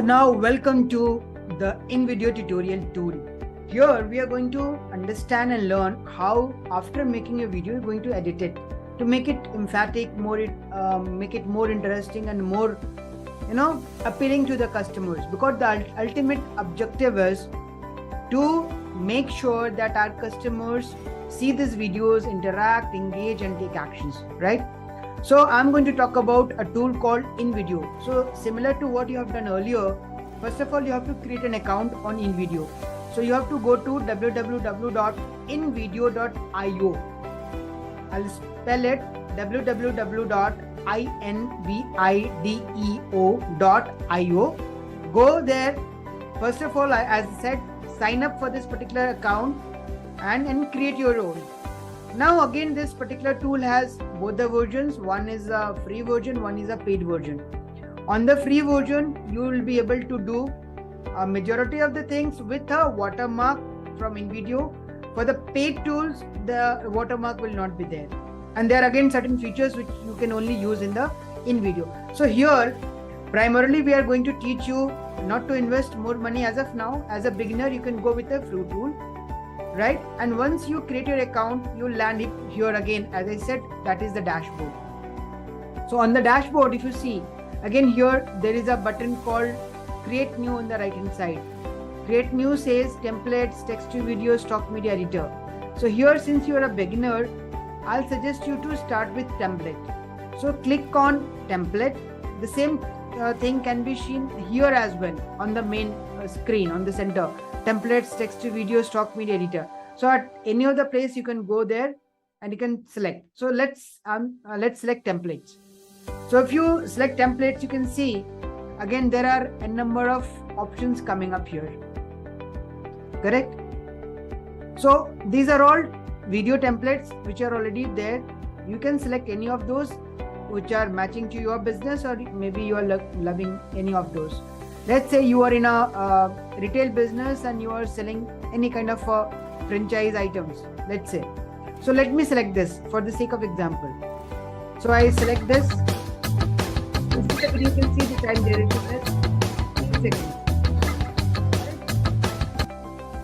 now welcome to the Invideo tutorial tool. Here we are going to understand and learn how after making a video you're going to edit it to make it emphatic, make it more interesting and more appealing to the customers, because the ultimate objective is to make sure that our customers see these videos, interact, engage and take actions, right? So I'm going to talk about a tool called Invideo. So similar to what you have done earlier, first of all you have to create an account on Invideo. So you have to go to www.invideo.io. I'll spell it www.invideo.io. Go there. First of all, as I said, sign up for this particular account and create your own. Now again, this particular tool has both the versions. One is a free version, one is a paid version. On the free version, you will be able to do a majority of the things with a watermark from Invideo. For the paid tools, the watermark will not be there. And there are again certain features which you can only use in the Invideo. So here, primarily we are going to teach you not to invest more money as of now. As a beginner, you can go with a free tool, right? And once you create your account, you'll land it here again. As I said, that is the dashboard. So on the dashboard, if you see, again here, there is a button called Create New on the right hand side. Create New says templates, text to video, stock media editor. So here, since you are a beginner, I'll suggest you to start with template. So click on template. The same thing can be seen here as well on the main screen on the center. Templates, text to video, stock media editor. So at any other place you can go there and you can select. So let's select templates. So if you select templates, you can see again there are a number of options coming up here. Correct? So these are all video templates which are already there. You can select any of those which are matching to your business, or maybe you are loving any of those. Let's say you are in a retail business and you are selling any kind of franchise items, let's say. So let me select this for the sake of example. So I select this. You can see the time duration is 2 seconds.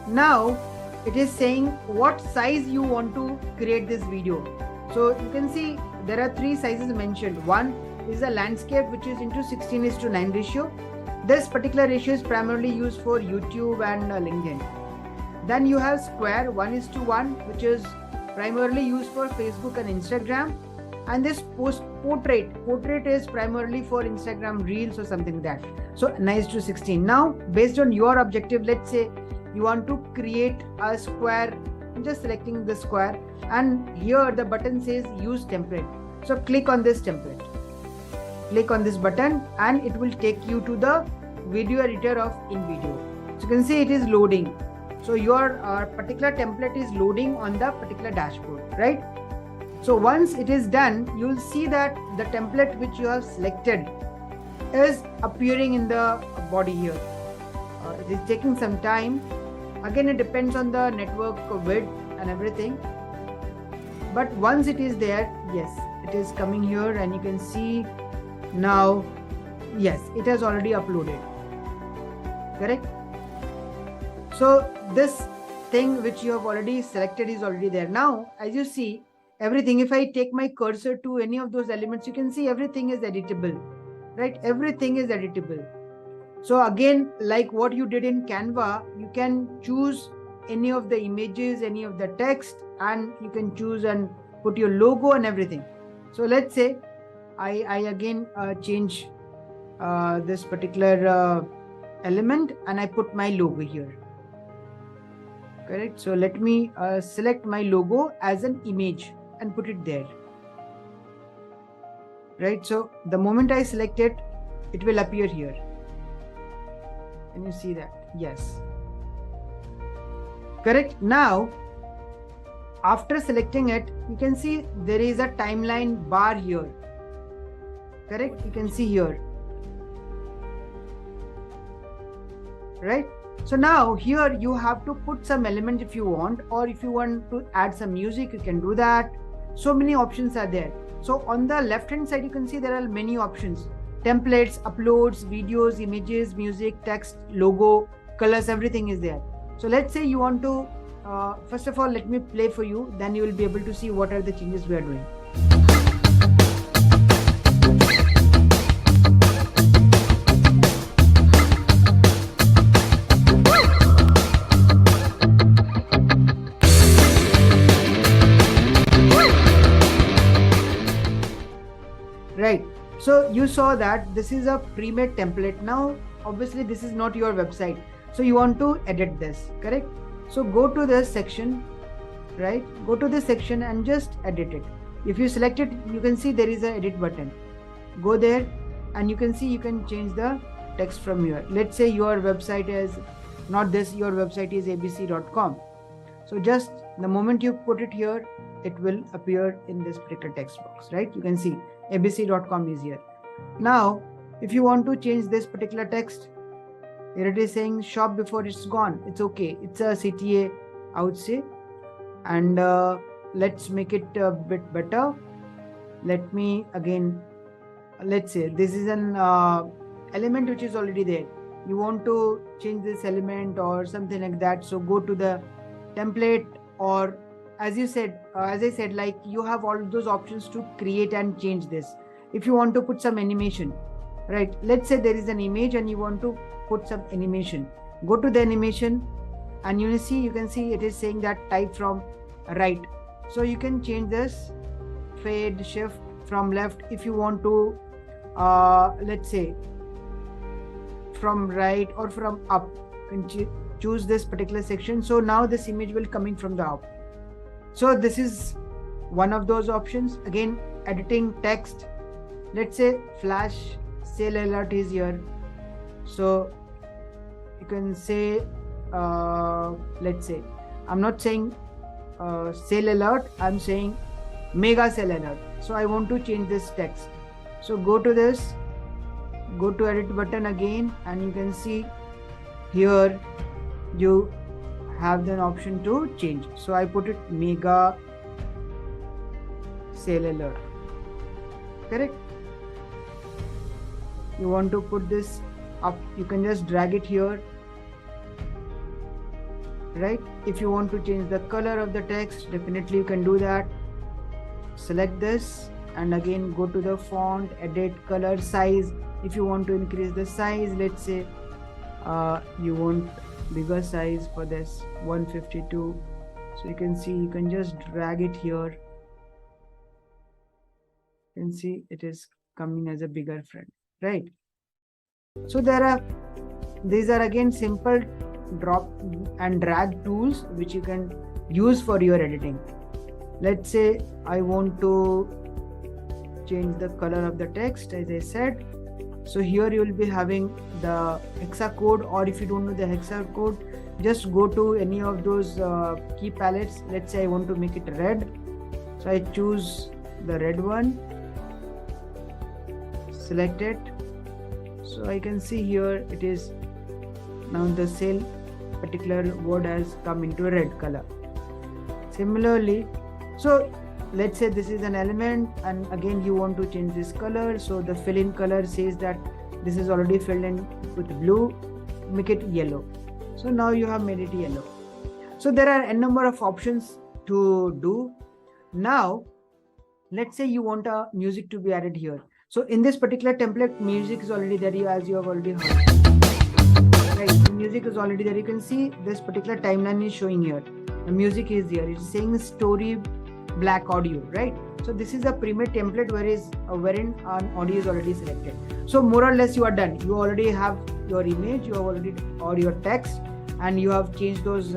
Now it is saying what size you want to create this video. So you can see there are 3 sizes mentioned. One is a landscape, which is into 16:9 ratio. This particular ratio is primarily used for YouTube and LinkedIn. Then you have square, 1:1, which is primarily used for Facebook and Instagram. And this portrait is primarily for Instagram Reels or something like that. So 9:16. Now, based on your objective, let's say you want to create a square. I'm just selecting the square, and here the button says use template. So click on this template. Click on this button and it will take you to the video editor of Invideo. So you can see it is loading. So your particular template is loading on the particular dashboard, right? So once it is done, you will see that the template which you have selected is appearing in the body here. It is taking some time. Again, it depends on the network width and everything. But once it is there, yes, it is coming here and you can see now, yes, it has already uploaded. Correct? So this thing which you have already selected is already there. Now, as you see, everything, if I take my cursor to any of those elements, you can see everything is editable, right? Everything is editable. So again, like what you did in Canva, you can choose any of the images, any of the text, and you can choose and put your logo and everything. So let's say I again change this particular element and I put my logo here. Correct? So let me select my logo as an image and put it there. Right? So the moment I select it, it will appear here. Can you see that? Yes. Correct. Now, after selecting it, you can see there is a timeline bar here. Correct. You can see here. Right. So now here you have to put some element if you want, or if you want to add some music, you can do that. So many options are there. So on the left hand side, you can see there are many options. templates, uploads, videos, images, music, text, logo, colors, everything is there. So let's say you want to, first of all, let me play for you, then you will be able to see what are the changes we are doing. Right. So you saw that this is a pre-made template. Now, obviously this is not your website. So you want to edit this, correct? So go to this section, right? Go to this section and just edit it. If you select it, you can see there is an edit button. Go there and you can see you can change the text from here. Let's say your website is not this, your website is abc.com. So just the moment you put it here, it will appear in this particular text box, right? You can see abc.com is here. Now, if you want to change this particular text, here it is saying shop before it's gone. It's okay. It's a CTA, I would say. And let's make it a bit better. Let me again, let's say this is an element which is already there. You want to change this element or something like that. So go to the template, or as I said, like you have all those options to create and change this. If you want to put some animation, right? Let's say there is an image and you want to put some animation. Go to the animation and you can see it is saying that type from right. So you can change this fade shift from left if you want to, let's say from right or from up. You can choose this particular section. So now this image will coming from the up. So this is one of those options. Again, editing text. Let's say flash sale alert is here. So you can say, let's say, I'm not saying sale alert, I'm saying mega sale alert. So I want to change this text. So go to this, go to edit button again, and you can see here you have the option to change. So I put it mega sale alert, correct? You want to put this up, you can just drag it here, right? If you want to change the color of the text, definitely you can do that. Select this and again go to the font, edit, color, size. If you want to increase the size, let's say you want bigger size for this 152. So you can see, you can just drag it here. You can see it is coming as a bigger front, right? So these are again simple drop and drag tools which you can use for your editing. Let's say I want to change the color of the text, as I said. So here you will be having the hexa code, or if you don't know the hexa code, just go to any of those key palettes. Let's say I want to make it red. So I choose the red one, select it. So I can see here it is now the sale particular word has come into a red color. Similarly, so let's say this is an element and again you want to change this color. So the fill in color says that this is already filled in with blue, make it yellow. So now you have made it yellow. So there are a number of options to do. Now let's say you want a music to be added here. So in this particular template, music is already there, as you have already heard. Right, the music is already there. You can see this particular timeline is showing here. The music is here. It's saying story black audio, right? So this is a pre-made template wherein an audio is already selected. So more or less you are done. You already have your image, you have already or your text, and you have changed those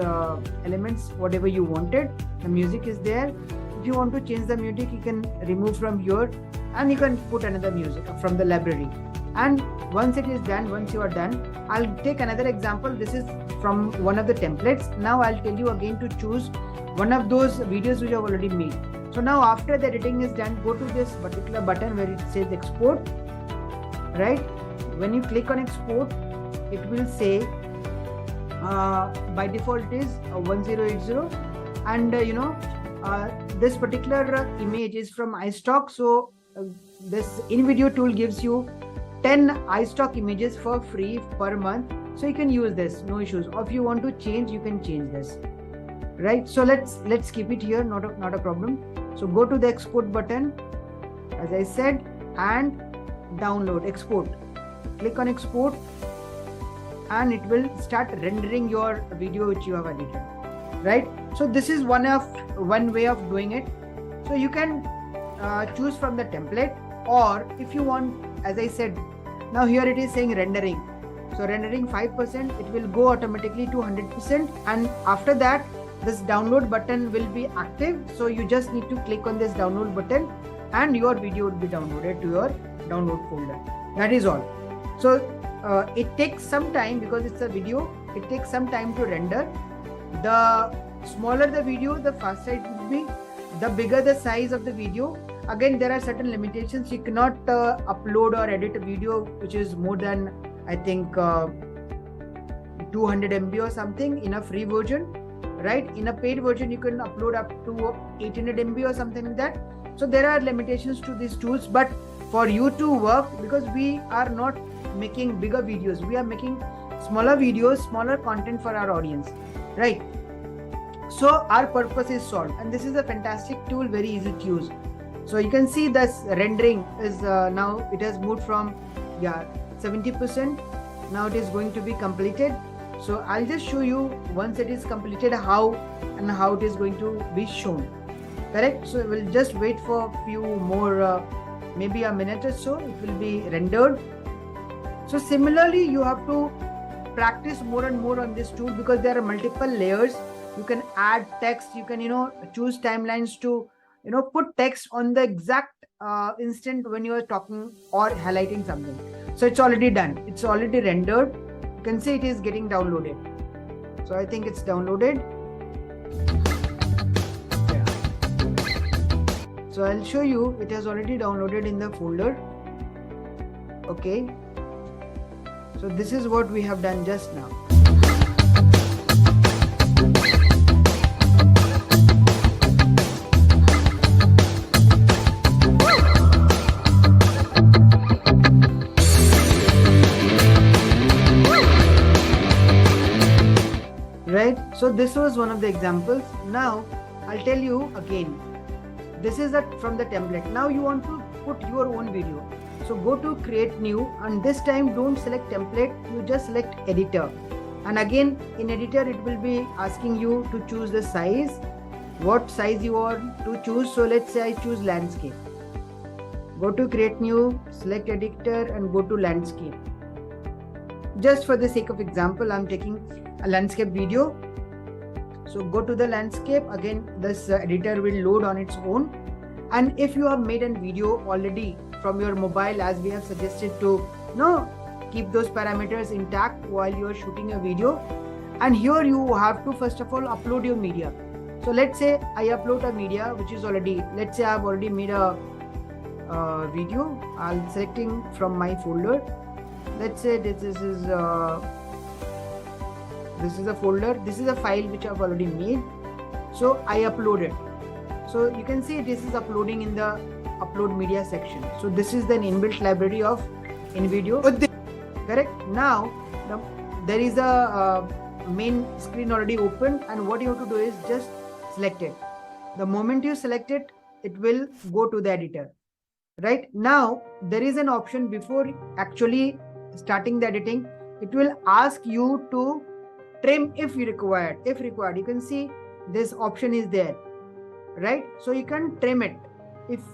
elements whatever you wanted. The music is there. If you want to change the music, you can remove from here and you can put another music from the library. And once it is done, once you are done, I'll take another example. This is from one of the templates. Now I'll tell you again to choose one of those videos which I've already made. So now after the editing is done, go to this particular button where it says export, right? When you click on export, it will say by default it is 1080, and this particular image is from iStock. So this Invideo tool gives you 10 iStock images for free per month. So you can use this, no issues. Or if you want to change, you can change this, right? So let's keep it here, not a problem. So go to the export button, as I said, and download, export. Click on export, and it will start rendering your video which you have edited, right? So this is one way of doing it. So you can choose from the template, or if you want, as I said, now here it is saying rendering. So rendering 5%, it will go automatically to 100%, and after that this download button will be active. So you just need to click on this download button and your video will be downloaded to your download folder. That is all. So it takes some time because it's a video. It takes some time to render. The smaller the video, the faster it will be. The bigger the size of the video, again there are certain limitations. You cannot upload or edit a video which is more than, I think, 200 MB or something in a free version, right? In a paid version you can upload up to 800 MB or something like that. So there are limitations to these tools, but for you to work, because we are not making bigger videos, we are making smaller videos, smaller content for our audience, right? So our purpose is solved, and this is a fantastic tool, very easy to use. So you can see this rendering is now it has moved from 70%. Now it is going to be completed. So I'll just show you once it is completed how it is going to be shown. Correct? So we'll just wait for a few more, maybe a minute or so. It will be rendered. So similarly, you have to practice more and more on this tool, because there are multiple layers. You can add text. You can choose timelines to put text on the exact instant when you are talking or highlighting something. So it's already done. It's already rendered. You can see it is getting downloaded. So I think it's downloaded. Yeah. So I'll show you. It has already downloaded in the folder. Okay. So this is what we have done just now. Right, so this was one of the examples. Now I'll tell you again, this is from the template. Now you want to put your own video. So go to create new, and this time don't select template, you just select editor. And again in editor it will be asking you to choose the size, what size you want to choose. So let's say I choose landscape. Go to create new, select editor and go to landscape. Just for the sake of example, I'm taking a landscape video. So go to the landscape. Again, this editor will load on its own. And if you have made a video already from your mobile, as we have suggested to keep those parameters intact while you are shooting a video. And here you have to first of all upload your media. So let's say I upload a media which is already, let's say I've already made a video. I'm selecting from my folder. Let's say this is a folder. This is a file which I've already made. So I upload it. So you can see this is uploading in the upload media section. So this is the inbuilt library of Invideo. Correct. Now there is a main screen already open, and what you have to do is just select it. The moment you select it, it will go to the editor. Right now there is an option before actually starting the editing. It will ask you to trim if required. If required, you can see this option is there, right? So you can trim it.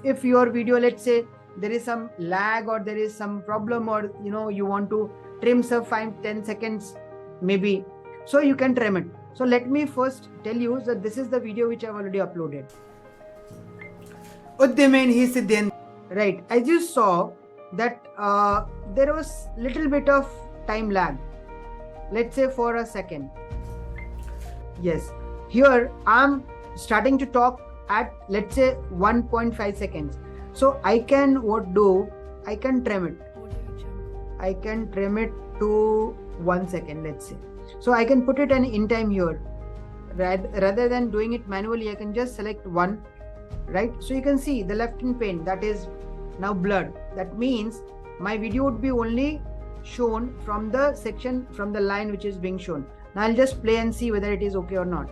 If your video, let's say there is some lag or there is some problem, or you want to trim some 5-10 seconds maybe, so you can trim it. So let me first tell you that this is the video which I've already uploaded. Right, as you saw that there was little bit of time lag, let's say for a second. Yes, here I'm starting to talk at, let's say, 1.5 seconds. So I can I can trim it. I can trim it to 1 second, let's say. So I can put it an in time here. Rather than doing it manually, I can just select 1, right? So you can see the left in pane, that is now blurred. That means my video would be only shown from the section, from the line which is being shown. Now I'll just play and see whether it is okay or not.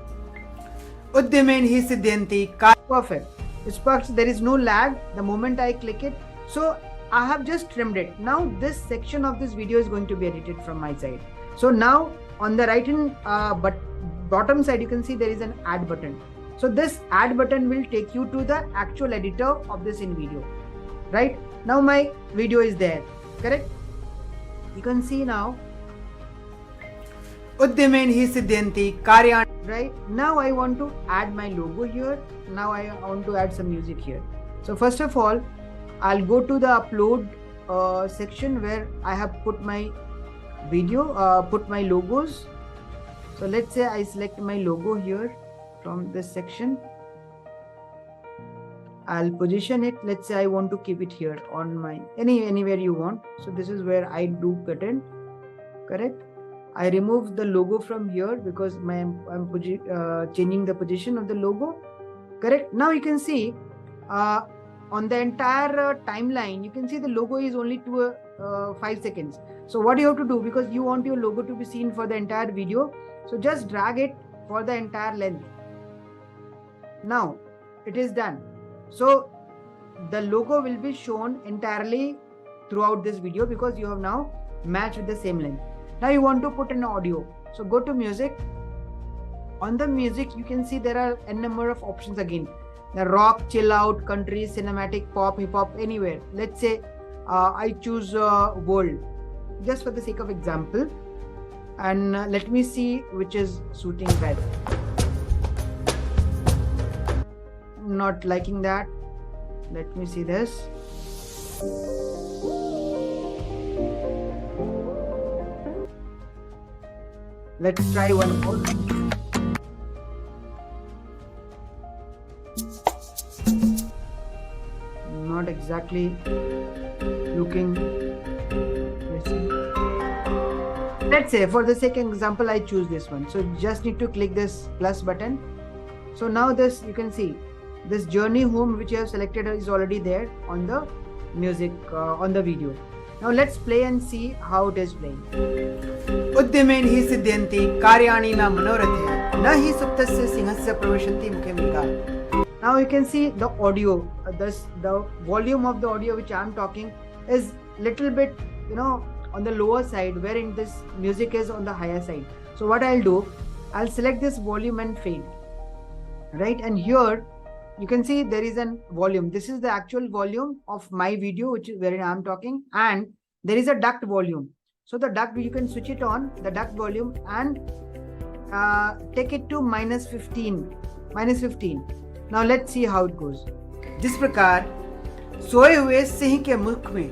Uddimen hi siddhanti. Perfect. It's perfect. There is no lag the moment I click it. So I have just trimmed it. Now this section of this video is going to be edited from my side. So now on the right hand bottom side, you can see there is an add button. So this add button will take you to the actual editor of this Invideo. Right? Now my video is there. Correct? You can see now. Uddimen hi siddhanti. Karyan. Right? Now I want to add my logo here. Now I want to add some music here. So first of all, I'll go to the upload section where I have put my video, put my logos. So let's say I select my logo here from this section. I'll position it. Let's say I want to keep it here on my anywhere you want. So this is where I do pattern. Correct? I remove the logo from here because I'm changing the position of the logo. Correct? Now you can see on the entire timeline, you can see the logo is only to 5 seconds. So what you have to do, because you want your logo to be seen for the entire video, so just drag it for the entire length. Now it is done. So the logo will be shown entirely throughout this video because you have now matched with the same length. Now you want to put an audio. So go to music. On the music, you can see there are a number of options again. The rock, chill out, country, cinematic, pop, hip hop, anywhere. Let's say I choose world, just for the sake of example. And let me see which is suiting better. Not liking that. Let me see this. Let's try one more. Not exactly looking. Let's say for the sake of example, I choose this one. So just need to click this plus button. So now this, you can see this journey home which you have selected is already there on the music, on the video. Now let's play and see how it is playing. Uddimen hi siddhanti. Karyani na manorathe. Na hi suptasya singhasya praveshanti mukhe mriga. Now you can see the audio, the volume of the audio which I am talking is little bit, on the lower side, wherein this music is on the higher side. So what I'll do, I'll select this volume and fade. Right? And here you can see there is a volume. This is the actual volume of my video, which is wherein I am talking, and there is a duct volume. So the duct, you can switch it on, the duct volume, and take it to minus 15. Now let's see how it goes. जिस प्रकार सोए हुए सिंह के मुख में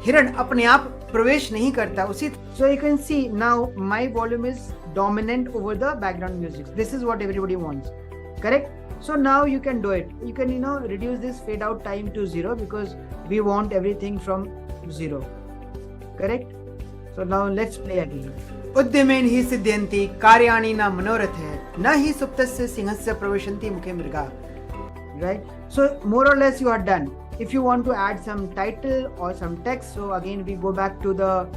हिरण अपने आप प्रवेश नहीं करता, उसी So you can see now my volume is dominant over the background music. This is what everybody wants. Correct? So now you can do it. You can reduce this fade out time to 0 because we want everything from 0. Correct? So now let's play again. उद्यमेन hi siddhanti. Karyani na manorathe. Na hi suptasya singhasya praveshanti mukhe mriga. Right? So more or less you are done. If you want to add some title or some text, so again we go back to the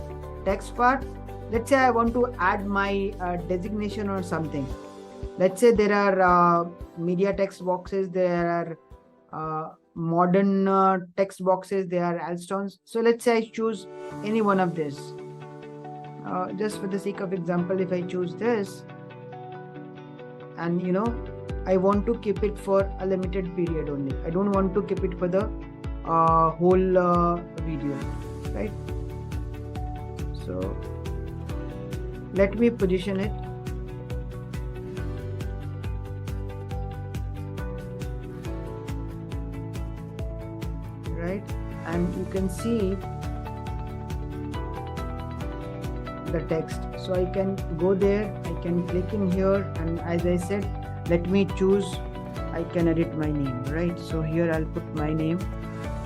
text part. Let's say I want to add my designation or something. Let's say there are media text boxes, there are modern text boxes, there are Alstones. So let's say I choose any one of this. Just for the sake of example, if I choose this, and I want to keep it for a limited period only. I don't want to keep it for the whole video, right? So let me position it. Right, and you can see the text. So I can go there, I can click in here, and as I said, let me choose, I can edit my name, right? So here I'll put my name,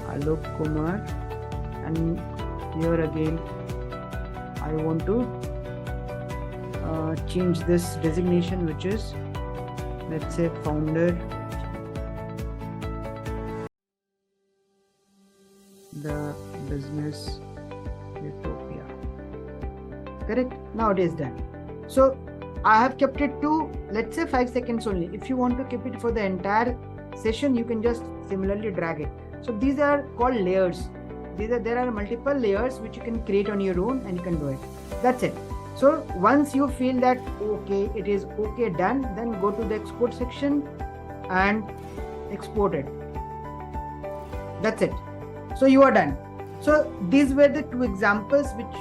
Alok Kumar, and here again I want to change this designation, which is, let's say, founder, the business utopia. Correct. Now it is done. So I have kept it to, let's say, 5 seconds only. If you want to keep it for the entire session, you can just similarly drag it. So these are called layers. There are multiple layers which you can create on your own, and you can do it. That's it. So once you feel that okay, it is okay, done, then go to the export section and export it. That's it. So you are done. So these were the 2 examples which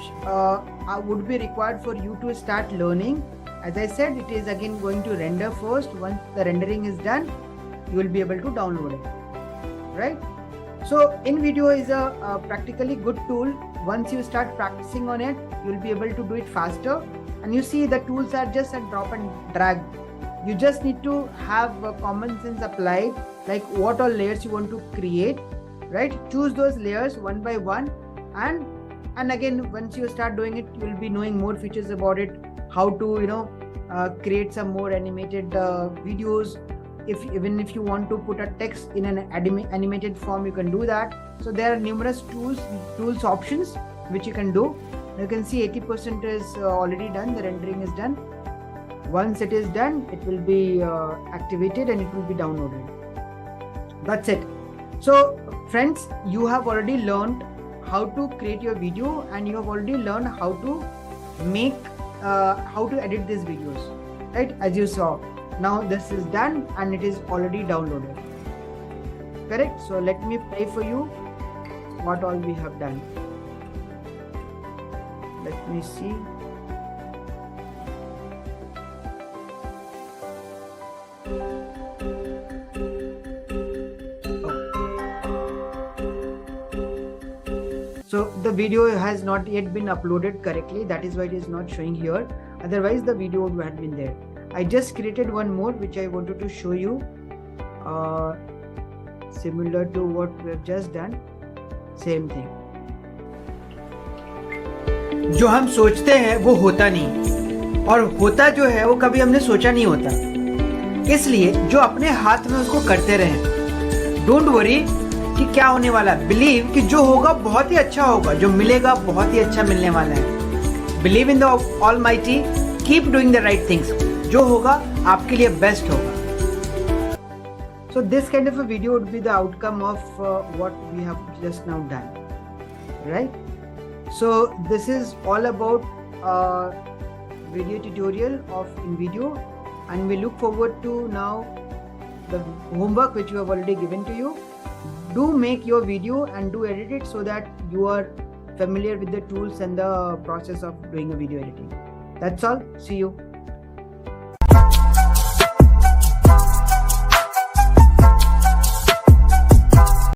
would be required for you to start learning. As I said, it is again going to render first. Once the rendering is done, you will be able to download it, right? So Invideo is a practically good tool. Once you start practicing on it, you will be able to do it faster. And you see the tools are just a drop and drag. You just need to have common sense applied, like what all layers you want to create, right? Choose those layers one by one, and again, once you start doing it, you will be knowing more features about it, how to create some more animated videos. Even if you want to put a text in an animated form, you can do that. So there are numerous tools options which you can do. You can see 80% is already done. The rendering is done. Once it is done, it will be activated and it will be downloaded. That's it. So friends, you have already learned how to create your video, and you have already learned how to make how to edit these videos, right? As you saw, now this is done and it is already downloaded. Correct. So let me play for you what all we have done. Let me see. So the video has not yet been uploaded correctly. That is why it is not showing here. Otherwise the video would have been there. I just created one more which I wanted to show you. Similar to what we have just done. Same thing. जो हम सोचते हैं वो होता नहीं, और होता जो है वो कभी हमने सोचा नहीं होता। इसलिए जो अपने हाथ में उसको करते रहें। डोंट वरी कि क्या होने वाला, बिलीव कि जो होगा बहुत ही अच्छा होगा, जो मिलेगा बहुत ही अच्छा मिलने वाला है। Believe in the almighty, keep doing the right things. जो होगा आपके लिए बेस्ट होगा। So this kind of a video would be the outcome of what we have just now done, right? So this is all about video tutorial of Invideo, and we look forward to now the homework which we have already given to you. Do make your video and do edit it so that you are familiar with the tools and the process of doing a video editing. That's all. See you.